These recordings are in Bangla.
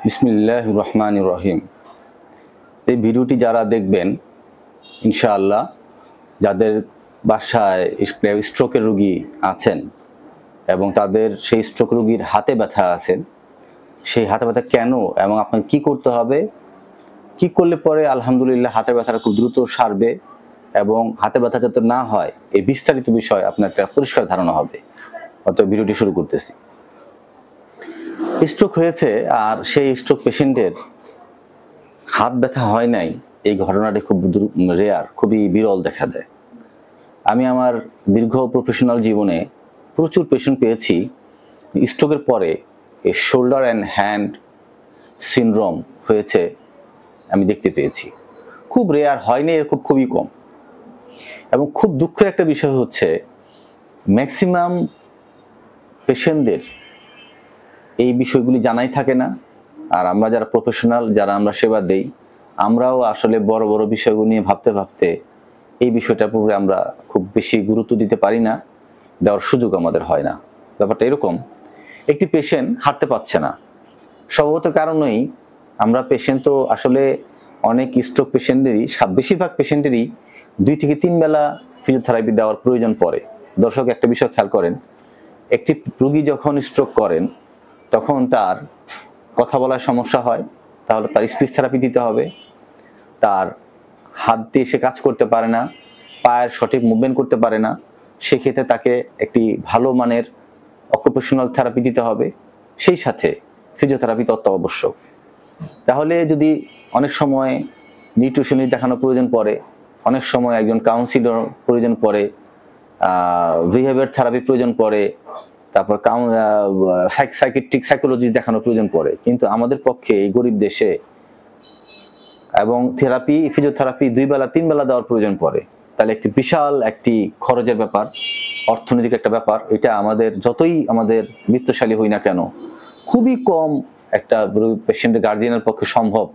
বিসমিল্লাহির রহমানির রহিম। এই ভিডিওটি যারা দেখবেন ইনশাআল্লাহ, যাদের বাসায় স্ট্রোকের রোগী আছেন এবং তাদের সেই স্ট্রোক রোগীর হাতে ব্যথা আছেন, সেই হাতে ব্যথা কেন এবং আপনাকে কি করতে হবে, কি করলে পরে আলহামদুলিল্লাহ হাতের ব্যথাটা খুব দ্রুত সারবে এবং হাতে ব্যথা যাতে না হয়, এই বিস্তারিত বিষয় আপনার একটা পরিষ্কার ধারণা হবে। অতএব ভিডিওটি শুরু করতেছি। স্ট্রোক হয়েছে আর সেই স্ট্রোক পেশেন্টের হাত ব্যথা হয় নাই, এই ঘটনাটি খুব রেয়ার, খুবই বিরল দেখা দেয়। আমি আমার দীর্ঘ প্রফেশনাল জীবনে প্রচুর পেশেন্ট পেয়েছি স্ট্রোকের পরে এই শোল্ডার অ্যান্ড হ্যান্ড সিনড্রোম হয়েছে, আমি দেখতে পেয়েছি। খুব রেয়ার, হয়নি এরকম খুবই কম। এবং খুব দুঃখের একটা বিষয় হচ্ছে ম্যাক্সিমাম পেশেন্টদের এই বিষয়গুলি জানাই থাকে না। আর আমরা যারা প্রফেশনাল, যারা আমরা সেবা দেই, আমরাও আসলে বড় বড় বিষয়গুলো নিয়ে ভাবতে ভাবতে এই বিষয়টার উপরে আমরা খুব বেশি গুরুত্ব দিতে পারি না, দেওয়ার সুযোগ আমাদের হয় না। ব্যাপারটা এরকম, একটি পেশেন্ট হাঁটতে পারছে না, সম্ভবত কারণেই আমরা পেশেন্ট তো আসলে অনেক স্ট্রোক পেশেন্টেরই, বেশিরভাগ পেশেন্টেরই 2 থেকে 3 বেলা ফিজিওথেরাপি দেওয়ার প্রয়োজন পড়ে। দর্শক একটা বিষয় খেয়াল করেন, একটি রোগী যখন স্ট্রোক করেন তখন তার কথা বলার সমস্যা হয়, তাহলে তার স্পিচ থেরাপি দিতে হবে। তার হাত দিয়ে সে কাজ করতে পারে না, পায়ের সঠিক মুভমেন্ট করতে পারে না, সেক্ষেত্রে তাকে একটি ভালো মানের অকুপেশনাল থেরাপি দিতে হবে, সেই সাথে ফিজিওথেরাপি তত্ত্ব আবশ্যক। তাহলে যদি অনেক সময় নিউট্রিশনিস্ট দেখানোর প্রয়োজন পড়ে, অনেক সময় একজন কাউন্সিলর প্রয়োজন পড়ে, বিহেভিয়ার থেরাপি প্রয়োজন পড়ে, তারপর সাইকিয়াট্রিক সাইকোলজিস্ট দেখানোর প্রয়োজন পড়ে। কিন্তু আমাদের পক্ষে এই গরিব দেশে এবং থেরাপি, ফিজিওথেরাপি 2 বেলা 3 বেলা দেওয়ার প্রয়োজন পড়ে। তাহলে একটি বিশাল একটি খরচের ব্যাপার, অর্থনৈতিক একটা ব্যাপার। এটা আমাদের যতই আমাদের বিত্তশালী হই না কেন, খুবই কম একটা পেশেন্টের গার্জিয়ানের পক্ষে সম্ভব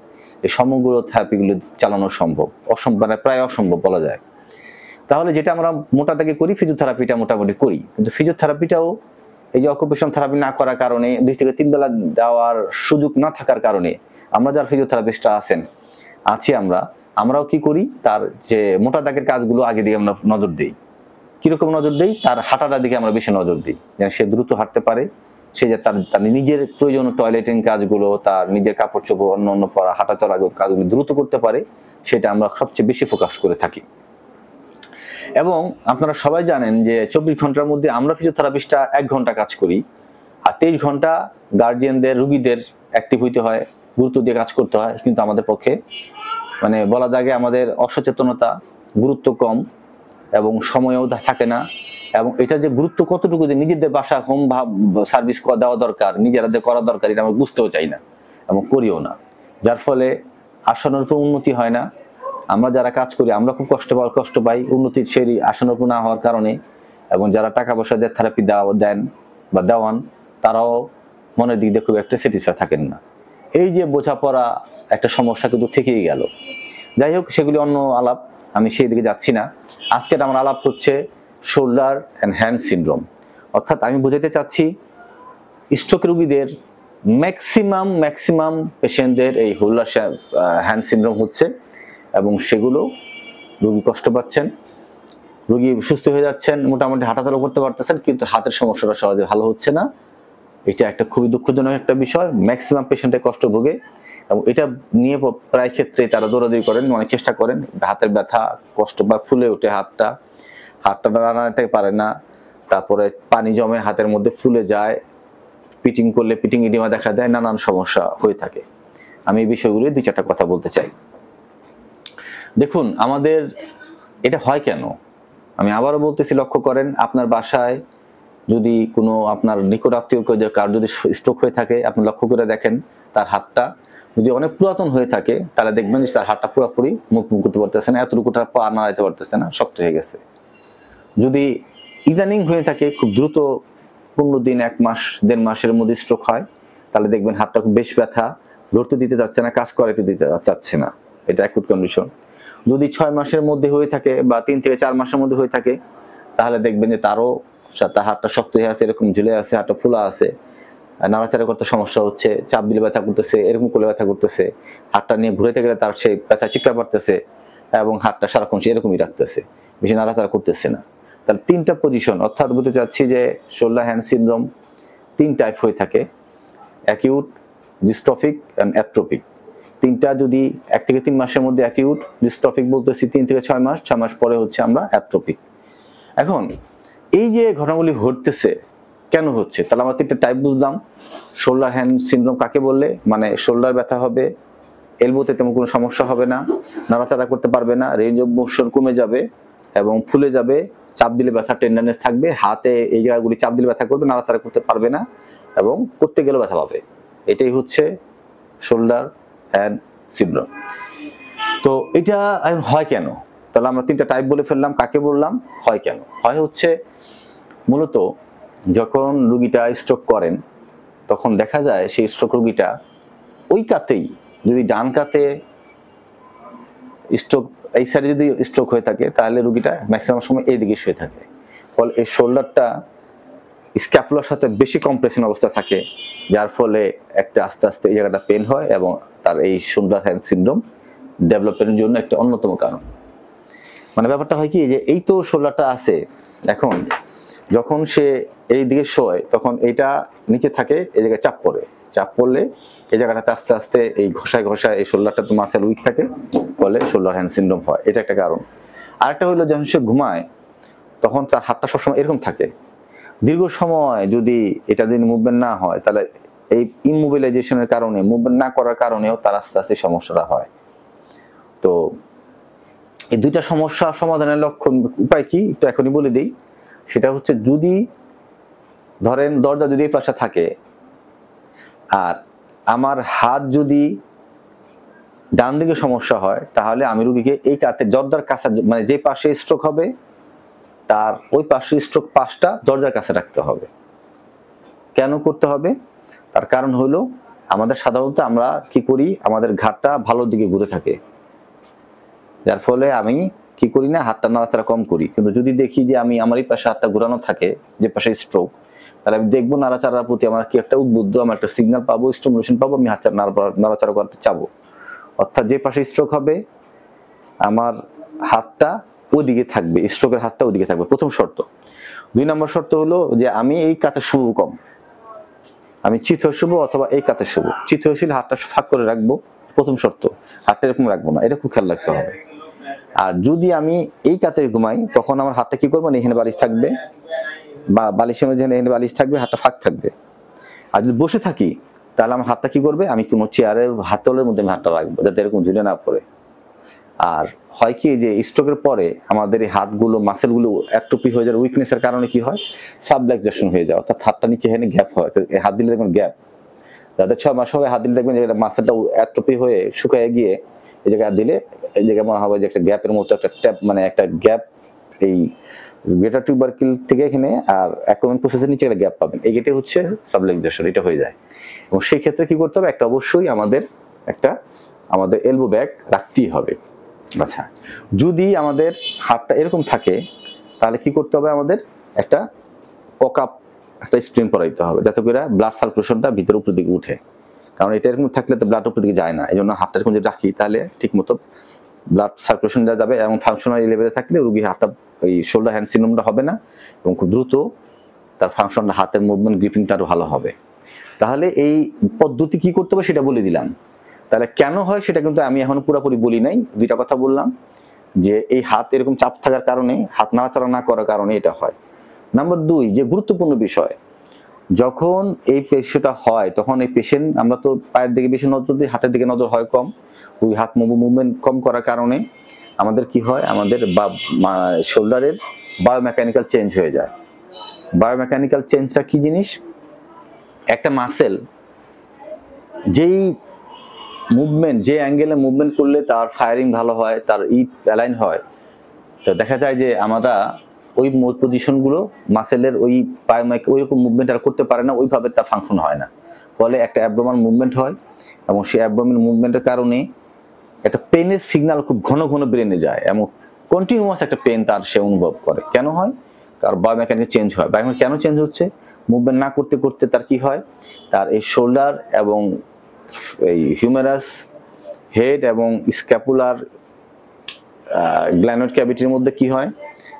এই সমগ্র থেরাপিগুলো চালানো সম্ভব, মানে প্রায় অসম্ভব বলা যায়। তাহলে যেটা আমরা মোটা দাগে করি, ফিজিওথেরাপিটা মোটামুটি করি, কিন্তু ফিজিওথেরাপিটাও এই যে অকুপেশন থেরাপি না করার কারণে, 2 থেকে 3 বেলা দেওয়ার সুযোগ না থাকার কারণে আমরা যারা ফিজিওথেরাপিস্টরা আছি আমরাও কি করি, তার যে মোটা দাগের কাজগুলো আগে দিয়ে আমরা নজর দিই। কিরকম নজর দিই? তার হাঁটাটার দিকে আমরা বেশি নজর দিই, যেন সে দ্রুত হাঁটতে পারে, সে যে তার নিজের প্রয়োজনীয় টয়লেটিং কাজগুলো, তার নিজের কাপড় চোপড় অন্য পরা, হাঁটা চলা কাজগুলো দ্রুত করতে পারে, সেটা আমরা সবচেয়ে বেশি ফোকাস করে থাকি। এবং আপনারা সবাই জানেন যে 24 ঘন্টার মধ্যে আমরা ফিজিওথেরাপিস্টরা 1 ঘন্টা কাজ করি, আর 23 ঘন্টা গার্জিয়ানদের, রোগীদের অ্যাক্টিভ হইতে হয়, গুরুত্ব দিয়ে কাজ করতে হয়। কিন্তু আমাদের পক্ষে মানে বলা যায় আমাদের অসচেতনতা, গুরুত্ব কম এবং সময়ও থাকে না। এবং এটার যে গুরুত্ব কতটুকু, যে নিজেদের বাসা হোম সার্ভিস দেওয়া দরকার, নিজেরাদের করা দরকার, এটা আমরা বুঝতেও চাই না এবং করিও না। যার ফলে আশানুরূপ উন্নতি হয় না। আমরা যারা কাজ করি আমরা খুব কষ্ট পাই উন্নতির সেই আশানুরূপ না হওয়ার কারণে। এবং যারা টাকা পয়সা দিয়ে থেরাপি দেন বা দেওয়ান, তারাও মনের দিক দিয়ে খুব একটা স্যাটিসফাই থাকেন না। এই যে বোঝাপড়া একটা সমস্যা কিন্তু থেকেই গেল। যাই হোক, সেগুলি অন্য আলাপ, আমি সেই দিকে যাচ্ছি না। আজকের আমার আলাপ হচ্ছে শোল্ডার অ্যান্ড হ্যান্ড সিনড্রোম। অর্থাৎ আমি বোঝাতে চাচ্ছি স্ট্রোক রোগীদের ম্যাক্সিমাম পেশেন্টদের এই শোল্ডার হ্যান্ড সিনড্রোম হচ্ছে, এবং সেগুলো রোগী কষ্ট পাচ্ছেন, রোগী সুস্থ হয়ে যাচ্ছেন, মোটামুটি হাঁটাচলা করতে পারতেছেন, কিন্তু হাতের সমস্যাটা সহজে ভালো হচ্ছে না। এটা একটা খুবই দুঃখজনক একটা বিষয়। ম্যাক্সিমাম পেশেন্টের কষ্ট ভোগে এবং এটা নিয়ে প্রায় ক্ষেত্রে তারা দৌড়াদৌড়ি করেন, অনেক চেষ্টা করেন, হাতের ব্যথা, কষ্ট বা ফুলে ওঠে হাতটা নাড়াতে পারে না, তারপরে পানি জমে হাতের মধ্যে ফুলে যায়, পিটিং করলে পিটিং ইডিমা দেখা দেয়, নানান সমস্যা হয়ে থাকে। আমি এই বিষয়গুলি 2-4টা কথা বলতে চাই। দেখুন, আমাদের এটা হয় কেন, আমি আবারও বলতেছি, লক্ষ্য করেন আপনার বাসায় যদি কোনো আপনার নিকট আত্মীয় কার যদি স্ট্রোক হয়ে থাকে, আপনি লক্ষ্য করে দেখেন তার হাতটা যদি অনেক পুরাতন হয়ে থাকে, তাহলে দেখবেন যে তার হাতটা পুরোপুরি মুখ করতে পারতেছে না, এতটুকুটা পা নাড়াইতে পারতেছে না, শক্ত হয়ে গেছে। যদি ইদানিং হয়ে থাকে, খুব দ্রুত 15 দিন, 1 মাস, 1.5 মাসের মধ্যে স্ট্রোক হয়, তাহলে দেখবেন হাতটা খুব বেশ ব্যথা, ধরতে দিতে যাচ্ছে না, কাজ করাতে দিতে চাচ্ছে না, এটা অ্যাকুট কন্ডিশন। যদি 6 মাসের মধ্যে হয়ে থাকে বা 3 থেকে 4 মাসের মধ্যে হয়ে থাকে, তাহলে দেখবেন যে তার হাতটা শক্ত হয়ে আছে, এরকম ঝুলে আছে, হাতটা ফুলা আছে, নাড়াচাড়া করতে সমস্যা হচ্ছে, চাপ দিলে ব্যথা করতেছে, এরকম করলে ব্যথা করতেছে, হাতটা নিয়ে ঘুরাইতে গেলে তার সেই ব্যথা চিৎকার পারতেছে এবং হাতটা সারাক্ষণ সে এরকমই রাখতেছে, বেশি নাড়াচাড়া করতেছে না। তাহলে তিনটা পজিশন, অর্থাৎ বলতে চাচ্ছি যে শোল্ডার হ্যান্ড সিনড্রোম 3 টাইপ হয়ে থাকে, অ্যাকিউট, ডিস্ট্রফিক এন্ড অ্যাট্রোপিক। তিনটা যদি 1 থেকে 3 মাসের মধ্যে অ্যাকিউট, ডিস্ট্রফিক বলতেছি 3 থেকে 6 মাস, 6 মাস পরে হচ্ছে আমরা অ্যাট্রোপিক। এখন এই যে ঘটনাগুলি ঘটতেছে কেন হচ্ছে, তাহলে আমরা 3টা টাইপ বুঝলাম। শোল্ডার হ্যান্ড সিনড্রোম কাকে বললে, মানে শোল্ডার ব্যথা হবে, এলবোতে তেমন কোনো সমস্যা হবে না, নাড়াচাড়া করতে পারবে না, রেঞ্জ অফ মোশন কমে যাবে এবং ফুলে যাবে, চাপ দিলে ব্যথা টেন্ডারনেস থাকবে, হাতে এই জায়গাগুলি চাপ দিলে ব্যথা করবে, নাড়াচাড়া করতে পারবে না এবং করতে গেলেও ব্যথা পাবে। এটাই হচ্ছে শোল্ডার হ্যান্ড সিনড্রোম। তো এটা হয় কেন, তাহলে আমরা 3টা টাইপ বলে ফেললাম। কাকে বললাম, হয় কেন? হয় হচ্ছে মূলত যখন রোগীটা স্ট্রোক করেন তখন দেখা যায় সেই স্ট্রোক রোগীটা ওই কাতেই, যদি ডান কাতে স্ট্রোক, এই সাইডে যদি স্ট্রোক হয়ে থাকে তাহলে রোগীটা ম্যাক্সিমাম সময় এই দিকে শুয়ে থাকে, ফলে এই শোল্ডারটা স্ক্যাপুলার সাথে বেশি কম্প্রেশন অবস্থা থাকে, যার ফলে একটা আস্তে আস্তে এই জায়গাটা পেন হয় এবং তার এই শোল্ডার হ্যান্ড সিনড্রোম ডেভেলপের জন্য একটা অন্যতম কারণ। মানে ব্যাপারটা হয় কি যে এই তো শোল্ডারটা আছে, এখন যখন সে এই দিকে শোয় তখন এটা নিচে থাকে, এই জায়গায় চাপ পড়ে, চাপ পড়লে এই জায়গাটাতে আস্তে আস্তে এই ঘষায় ঘষায় এই শোল্ডারটা তো মাসেল উইক থাকে, ফলে শোল্ডার হ্যান্ড সিনড্রোম হয়, এটা একটা কারণ। আরেকটা হলো যখন সে ঘুমায় তখন তার হাতটা সবসময় এরকম থাকে, দীর্ঘ সময় যদি এটা যদি মুভমেন্ট না হয় তাহলে এই ইমোবিলাইজেশনের কারণে, মুভমেন্ট না করার কারণেও তার আস্তে আস্তে সমস্যাটা হয়। তো এই 2টা সমস্যা সমাধানের লক্ষণ উপায় কি একটু এখনই বলে দিই। সেটা হচ্ছে, যদি ধরেন দরজা যদি এই পাশে থাকে আর আমার হাত যদি ডান দিকে সমস্যা হয়, তাহলে আমি রোগীকে এই কাতে দরজার কাছে, মানে যে পাশে স্ট্রোক হবে তার ওই পাশে স্ট্রোক পাশটা দরজার কাছে রাখতে হবে। কেন করতে হবে, তার কারণ হলো আমাদের সাধারণত আমরা কি করি, আমাদের ঘাটটা ভালোর দিকে ঘুরে থাকে, যার ফলে আমি কি করি না, হাতটা নাড়াচাড়া কম করি। কিন্তু যদি দেখি যে আমি আমার এই পাশে হাতটা ঘোরানো থাকে, যে পাশে স্ট্রোক, তাহলে আমি দেখবো নাড়াচাড়ার প্রতি আমার কি একটা উদ্বুদ্ধ, আমার একটা সিগন্যাল পাবো, স্টিমুলেশন পাবো, আমি হাতটা নাড়াচাড়া করতে চাবো। অর্থাৎ যে পাশে স্ট্রোক হবে আমার হাতটা ওইদিকে থাকবে, স্ট্রোকের হাতটা ওইদিকে থাকবে, প্রথম শর্ত। 2 নম্বর শর্ত হলো যে আমি এই কাতে শুভ কম, আমি চিত হয়ে শুভ অথবা এই কাতে শুভ, চিত হয়ে শুলে হাতটা ফাঁক করে রাখবো, প্রথম শর্ত। হাতটা এরকম রাখবো না, এটা খুব খেয়াল রাখতে হবে। আর যদি আমি এই কাতে ঘুমাই তখন আমার হাতটা কি করবো, এখানে বালিশ থাকবে বা বালিশের মধ্যে এখানে বালিশ থাকবে, হাতটা ফাঁক থাকবে। আর যদি বসে থাকি তাহলে আমার হাতটা কি করবে, আমি কোনো চেয়ারের হাতলের মধ্যে আমি হাতটা রাখবো যাতে এরকম ঝুলে না পড়ে। আর হয় কি যে স্ট্রোকের পরে আমাদের এই হাতগুলো, মাসেলগুলো অ্যাট্রোফি হয়ে যাওয়ার উইকনেসের কারণে কি হয়, সাবলাক্সেশন হয়ে যায়, অর্থাৎ হাতটা নিচে এখানে গ্যাপ হয়, হাত দিলে দেখবেন গ্যাপ, যাদের 6 মাস হবে হাত দিলে দেখবেন যে মাসেলটা অ্যাট্রোফি হয়ে শুকিয়ে গিয়ে এই জায়গায় দিলে এই জায়গায় মনে হবে যে একটা গ্যাপের মতো একটা ট্যাপ, মানে একটা গ্যাপ, এই গ্রেটার টিউবারকিল থেকে এখানে আর অ্যাকুমেন্ট প্রসেসের নিচে একটা গ্যাপ পাবেন, এই গেটে হচ্ছে সাবলাক্সেশন, এটা হয়ে যায়। এবং সেই ক্ষেত্রে কি করতে হবে, একটা অবশ্যই আমাদের এলবো ব্যাগ রাখতেই হবে। আচ্ছা, যদি আমাদের হাতটা এরকম থাকে তাহলে কি করতে হবে, আমাদের একটা পকআপ, একটা স্প্রিন পরাইতে হবে যাতে করে ব্লাড সার্কুলেশনটা ভিতর উপর দিকে উঠে, কারণ এটা এরকম থাকলে তো ব্লাড উপর দিকে যায় না, এই জন্য হাতটা এরকম যদি রাখি তাহলে ঠিক মতো ব্লাড সার্কুলেশন যাবে এবং ফাংশনাল লেভেলে থাকলে রোগীর হাতটা, এই শোল্ডার হ্যান্ড সিনড্রোমটা হবে না এবং খুব দ্রুত তার ফাংশনটা, হাতের মুভমেন্ট, গ্রিপিংটা আরো ভালো হবে। তাহলে এই পদ্ধতি কি করতে হবে সেটা বলে দিলাম। তাহলে কেন হয় সেটা কিন্তু আমি এখনো পুরোপুরি বলি নাই, 2টা কথা বললাম, যে এই হাত এরকম চাপ থাকার কারণে, হাত নাড়াচাড়া না করার কারণে এটা হয়। নাম্বার 2, যে গুরুত্বপূর্ণ বিষয়, যখন এই পেশিটা হয় তখন এই পেশেন্ট, আমরা তো পায়ের দিকে বেশি নজর দিই, হাতের দিকে নজর হয় কম, ওই হাত মুভমেন্ট কম করার কারণে আমাদের কি হয়, আমাদের শোল্ডারের বায়োমেকানিক্যাল চেঞ্জ হয়ে যায়। বায়োমেকানিক্যাল চেঞ্জটা কি জিনিস, একটা মাসেল যেই মুভমেন্ট, যে অ্যাঙ্গেলে মুভমেন্ট করলে তার ফায়ারিং ভালো হয়, তার অ্যালাইন হয়, তো দেখা যায় যে আমরা ওই পজিশনগুলো মাসেলের ওই ওইরকম মুভমেন্ট আর করতে পারে না, ওইভাবে তার ফাংশন হয় না, ফলে একটা অ্যাবডোমিনাল মুভমেন্ট হয় এবং সেই অ্যাবডোমিনাল মুভমেন্টের কারণে একটা পেনের সিগন্যাল খুব ঘন ঘন ব্রেনে যায় এবং কন্টিনিউয়াস একটা পেন তার সে অনুভব করে। কেন হয়, কারণ বায়োমেকানিক চেঞ্জ হয়। বায়োমেকানিক কেন চেঞ্জ হচ্ছে? মুভমেন্ট না করতে করতে তার কি হয়, তার এই শোল্ডার এবং এই হিউমেরাস, হেড এবং স্ক্যাপুলার গ্ল্যানোইড ক্যাভিটির মধ্যে কি হয়,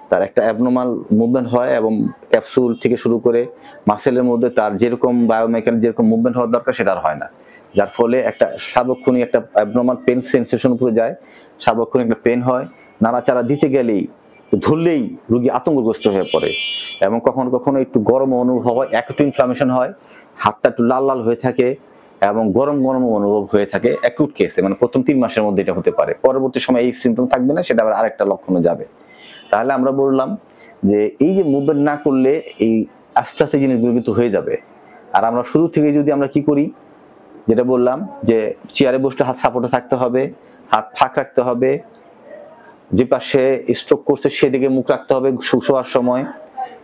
তার একটা অ্যাবনর্মাল মুভমেন্ট হয় এবং ক্যাপসুল থেকে শুরু করে মাসেলের মধ্যে তার যেরকম বায়োমেকানিক যেরকম মুভমেন্ট হওয়ার দরকার সেটা আর হয় না, যার ফলে একটা সার্বক্ষণিক একটা অ্যাবনর্মাল পেন সেন্সেশন উপরে যায়, সার্বক্ষণিক একটা পেন হয়, নাড়াচাড়া দিতে গেলেই ধরলেই রোগী আতঙ্কগ্রস্ত হয়ে পড়ে এবং কখনো কখনো একটু গরম অনুভব হয়, একটু ইনফ্লামেশন হয়, হাতটা একটু লাল লাল হয়ে থাকে এবং গরম গরম অনুভব হয়ে থাকে অ্যাকিউট কেসে, মানে প্রথম 3 মাসের মধ্যে এটা হতে পারে। পরবর্তী সময় এই সিমটম থাকবে না, সেটা আবার আরেকটা লক্ষণে যাবে। তাহলে আমরা বললাম যে এই যে মুভমেন্ট না করলে এই আস্তে আস্তে জিনিসগুলো কিন্তু হয়ে যাবে। আর আমরা শুরু থেকে যদি আমরা কি করি, যেটা বললাম যে চেয়ারে বসলে হাত সাপোর্টে থাকতে হবে, হাত ফাঁক রাখতে হবে, যে পাশে স্ট্রোক করছে সেদিকে মুখ রাখতে হবে শোয়ার সময়,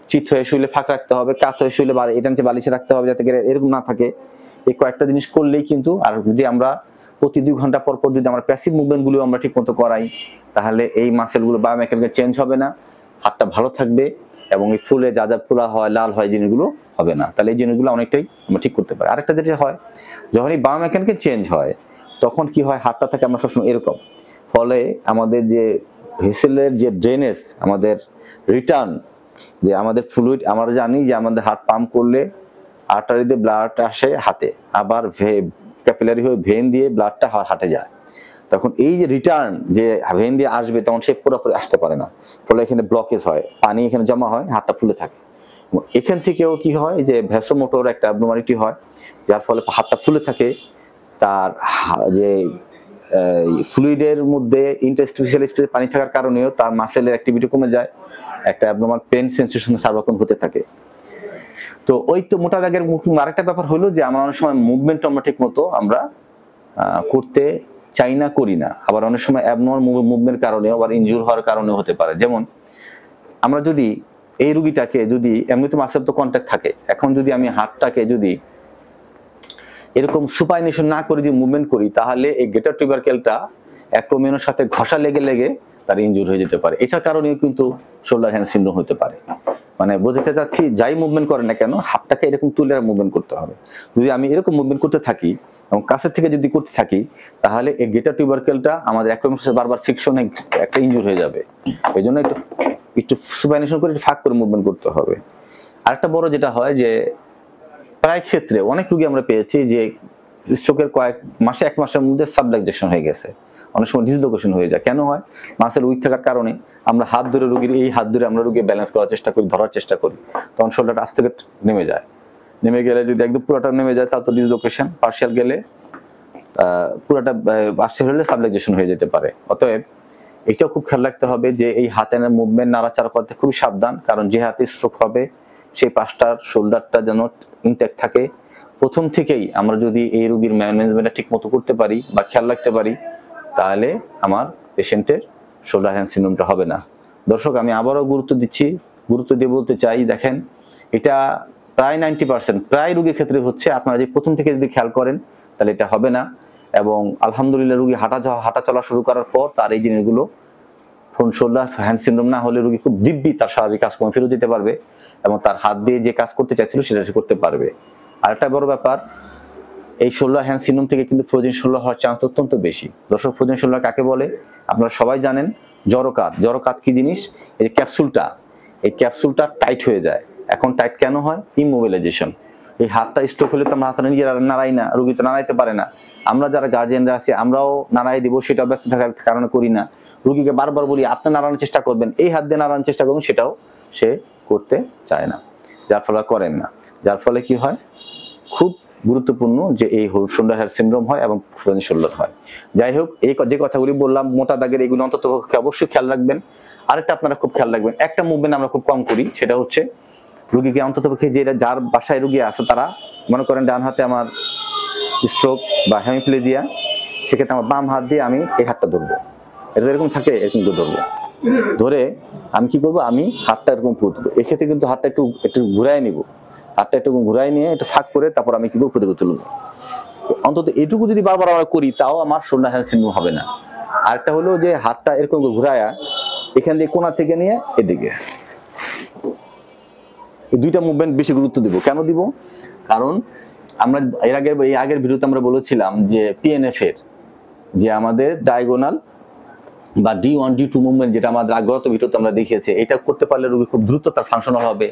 চিত হয়ে শুইলে ফাঁক রাখতে হবে, কাত হয়ে শুইলে এটা নিচে বালিশে রাখতে হবে যাতে এরকম না থাকে। এই কয়েকটা জিনিস করলেই কিন্তু, আর যদি আমরা প্রতি 2 ঘন্টা পর পর যদি আমরা প্যাসিভ মুভমেন্ট গুলো আমরা ঠিক মতো করাই, তাহলে এই মাসেলগুলো বায়োমেকানিক্যাল চেঞ্জ হবে না, হাতটা ভালো থাকবে এবং এই ফুলে যা যা ফোলা হয় লাল হয় জিনিসগুলো হবে না। তাহলে এই জিনিসগুলো অনেকটাই আমরা ঠিক করতে পারি। আরেকটা যেটা হয়, যখন এই বায়োমেকানিক্যাল চেঞ্জ হয় তখন কি হয়, হাতটা থাকে আমরা সবসময় এরকম, ফলে আমাদের যে ভেসেলের যে ড্রেনেজ, আমাদের রিটার্ন, যে আমাদের ফ্লুইড, আমরা জানি যে আমাদের হার্ট পাম্প করলে আর্টারি দিয়ে ব্লাড আসে হাতে, আবার ক্যাপিলারি হয়ে ভেন দিয়ে ব্লাডটা হার্টে যায়। তখন এই যে রিটার্ন যে ভেন দিয়ে আসবে তখন সে পুরোপুরি আসতে পারে না, ফলে এখানে ব্লকেজ হয়, পানি এখানে জমা হয়, হাতটা ফুলে থাকে। এখান থেকেও কি হয় যে ভ্যাসোমোটর একটা অ্যাবনর্মালিটি হয়, যার ফলে হাতটা ফুলে থাকে, তার যে ফ্লুইডের মধ্যে ইন্টারস্টিশিয়াল স্পেসে পানি থাকার কারণেও তার মাসেলের অ্যাক্টিভিটি কমে যায়, একটা অ্যাবনর্মাল পেন সেন্সেশন সার্বক্ষণ হতে থাকে। তো ওই তো মোটা দাগের আরেকটা ব্যাপার হলো যে আমরা অনেক সময় মুভমেন্ট আমরা ঠিক মতো আমরা করতে চাই না, করি না, আবার অনেক সময় অ্যাবনর্মাল মুভমেন্ট কারণে আবার ইনজুর হওয়ার কারণে হতে পারে। যেমন আমরা যদি এই রোগীটাকে যদি এমনিতে মাসেল তো কন্ট্যাক্ট থাকে, এখন যদি আমি হাতটাকে যদি এরকম সুপাইনেশন না করে যদি মুভমেন্ট করি, তাহলে এই গ্রেটার টিউবারকেলটা অ্যাক্রোমিয়নের সাথে ঘষা লেগে লেগে তার ইনজুর হয়ে যেতে পারে। এটার কারণেও কিন্তু শোল্ডার হ্যান্ড সিনড্রোম হতে পারে। মানে বোঝাতে চাচ্ছি, যাই মুভমেন্ট করে না কেন হাতটাকে এরকম তুলে মুভমেন্ট করতে হবে। যদি আমি এরকম মুভমেন্ট করতে থাকি এবং কাছের থেকে যদি করতে থাকি, তাহলে এই গ্রেটার টিউবারকেলটা আমাদের অ্যাক্রোমিয়নের সাথে বারবার ফ্রিকশনে একটা ইনজুর হয়ে যাবে। এই জন্য একটু সুপাইনেশন করে ফাঁক করে মুভমেন্ট করতে হবে। আরেকটা বড় যেটা হয় যে প্রায় ক্ষেত্রে অনেক রোগী আমরা পেয়েছি যে স্ট্রোকের কয়েক মাসে 1 মাসের মধ্যে সাবডাকজেশন হয়ে গেছে, অনেক সময় ডিসলোকেশন হয়ে যায়। কেন হয়? মাসেল উইক থাকার কারণে আমরা হাত ধরে রোগীর এই হাত ধরে আমরা রোগী ব্যালেন্স করার চেষ্টা করি, ধরার চেষ্টা করি, তখন শোল্ডারটা আস্তে করে নেমে যায়। নেমে গেলে যদি একদম পুরোটা নেমে যায় তাও তো ডিসলোকেশন, পার্শিয়াল গেলে পুরোটা পার্শিয়াল হলে সাবডাকজেশন হয়ে যেতে পারে। অতএব এটাও খুব খেয়াল রাখতে হবে যে এই হাতের মুভমেন্ট নাড়াচাড়া করতে খুবই সাবধান, কারণ যে হাতে স্ট্রোক হবে সেই পাশটার শোল্ডারটা যেন ইনট্যাক্ট থাকে। প্রথম থেকেই আমরা যদি এই রোগীর ম্যানেজমেন্টটা ঠিক মতো করতে পারি বা খেয়াল রাখতে পারি, তাহলে আমার পেশেন্টের শোল্ডার হ্যান্ড সিনড্রোমটা হবে না। দর্শক, আমি আবারও গুরুত্ব দিয়ে বলতে চাই, দেখেন এটা প্রায় 90% প্রায় রোগীর ক্ষেত্রে হচ্ছে। আপনারা যে প্রথম থেকে যদি খেয়াল করেন তাহলে এটা হবে না, এবং আলহামদুলিল্লাহ রোগী হাঁটা চলা শুরু করার পর তার এই জিনিসগুলো শোল্ডার হ্যান্ড সিনড্রোম না হলে রোগী খুব দিব্যি তার স্বাভাবিক কাজকর্ম ফেরত দিতে পারবে এবং তার হাত দিয়ে যে কাজ করতে চাইছিল সেটা সে করতে পারবে। আরেকটা বড় ব্যাপার, এই শোল্ডার হ্যান্ড সিনড্রোম থেকে কিন্তু ফ্রোজেন শোল্ডার হওয়ার চান্স অত্যন্ত বেশি। দর্শক, ফ্রোজেন শোল্ডার কাকে বলে আপনারা সবাই জানেন। জড়কাত কি জিনিস? এই ক্যাপসুলটা টাইট হয়ে যায়। এখন টাইট কেন হয়? ইমোবিলাইজেশন। এই হাতটা স্ট্রোক হলে তো আমরা হাতটা নিজেরা নাড়াই না, রোগী তো নাড়াইতে পারে না। আমরা যারা গার্জিয়ানরা আছি আমরাও নাড়াই দিব, সেটা ব্যস্ত থাকার কারণে করি না। রোগীকে বারবার বলি আপনি নাড়ানোর চেষ্টা করবেন, এই হাত দিয়ে নাড়ানোর চেষ্টা করবেন, সেটাও সে করতে চায় না, যার ফলে করেন না। যার ফলে কি হয়, খুব গুরুত্বপূর্ণ যে এই শোল্ডার হ্যান্ড সিনড্রোম হয় এবং ফ্রোজেন শোল্ডার হয়। যাই হোক, এই যে কথাগুলি বললাম মোটা দাগের, এগুলো অন্তত অবশ্যই খেয়াল রাখবেন। আরেকটা আপনারা খুব খেয়াল রাখবেন, একটা মুভমেন্ট আমরা খুব কম করি, সেটা হচ্ছে রোগীকে অন্তত যে যার বাসায় রোগী আছে তারা মনে করেন ডান হাতে আমার স্ট্রোক বা হেমিপ্লেজিয়া, সেক্ষেত্রে আমার বাম হাত দিয়ে আমি এই হাতটা ধরবো, এটা এরকম থাকে, এরকম ধরবো, ধরে আমি কি করবো, আমি হাতটা এরকম পুরো দেবো। এক্ষেত্রে কিন্তু হাতটা একটু ঘুরাই নিব, হাতটা একটু ঘুরাই নিয়ে একটু ফাঁক করে তারপর আমি কি করবো, পুঁতে তুলবো। অন্তত এটুকু যদি বারবার আমরা করি তাও আমার শোল্ডার হ্যান্ড সিনড্রোম হবে না। আরেকটা হলো যে হাতটা এরকম ঘুরায়া এখান দিয়ে কোণা থেকে নিয়ে এদিকে এই দুইটা মুভমেন্ট বেশি গুরুত্ব দিব। কেন দিব? কারণ আমরা এই আগের ভিডিওতে আমরা বলেছিলাম যে পিএনএফ এর যে আমাদের ডায়াগোনাল বা D1 D2 মুভমেন্ট, যেটা আমাদের আগত ভিডিওতে আমরা দেখিয়েছি, এটা করতে পারলে রোগী খুব দ্রুত তার ফাংশনাল হবে,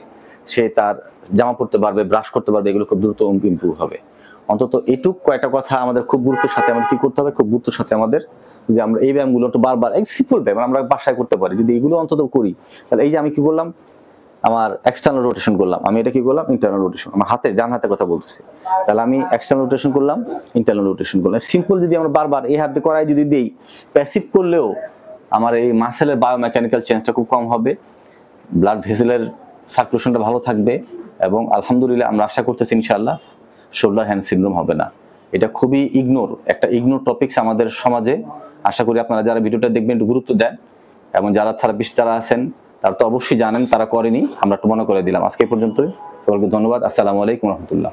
সে তার জামা পড়তে পারবে, ব্রাশ করতে পারবে, এগুলো খুব দ্রুত ইমপ্রুভ হবে। অন্তত এটুক কয়টা কথা আমাদের খুব গুরুত্বের সাথে আমাদের কি করতে হবে, খুব গুরুত্বের সাথে আমাদের যে আমরা এই ব্যায়ামগুলো একটু বারবার, এই সিম্পল ব্যায়াম আমরা বাসায় করতে পারি, যদি এগুলো অন্তত করি, তাহলে এই যে আমি কি করলাম, আমার এক্সটার্নাল রোটেশন করলাম, আমি এটা কি করলাম, ইন্টারনাল রোটেশন, আমার ডান হাতের কথা বলতেছি, তাহলে আমি এক্সটার্নাল রোটেশন করলাম, ইন্টারনাল রোটেশন করলাম। সিম্পল যদি আমরা বারবার এই হাতে করাই যদি দেই, প্যাসিভ করলেও আমার এই মাসেলের বায়োমেকানিক্যাল চেঞ্জটা খুব কম হবে, ব্লাড ভেসেলের সার্কুলেশনটা ভালো থাকবে, এবং আলহামদুলিল্লাহ আমরা আশা করতেছি ইনশাআল্লাহ শোল্ডার হ্যান্ড সিনড্রোম হবে না। এটা খুবই একটা ইগনোর টপিকস আমাদের সমাজে। আশা করি আপনারা যারা ভিডিওটা দেখবেন একটু গুরুত্ব দেন, এবং যারা থেরাপিস্ট যারা আছেন তারা তো অবশ্যই জানেন, তারা করেনি, আমরা একটু মনে করে দিলাম। আজকে এই পর্যন্তই, সকলকে ধন্যবাদ। আসসালামু আলাইকুম রহমতুল্লাহ।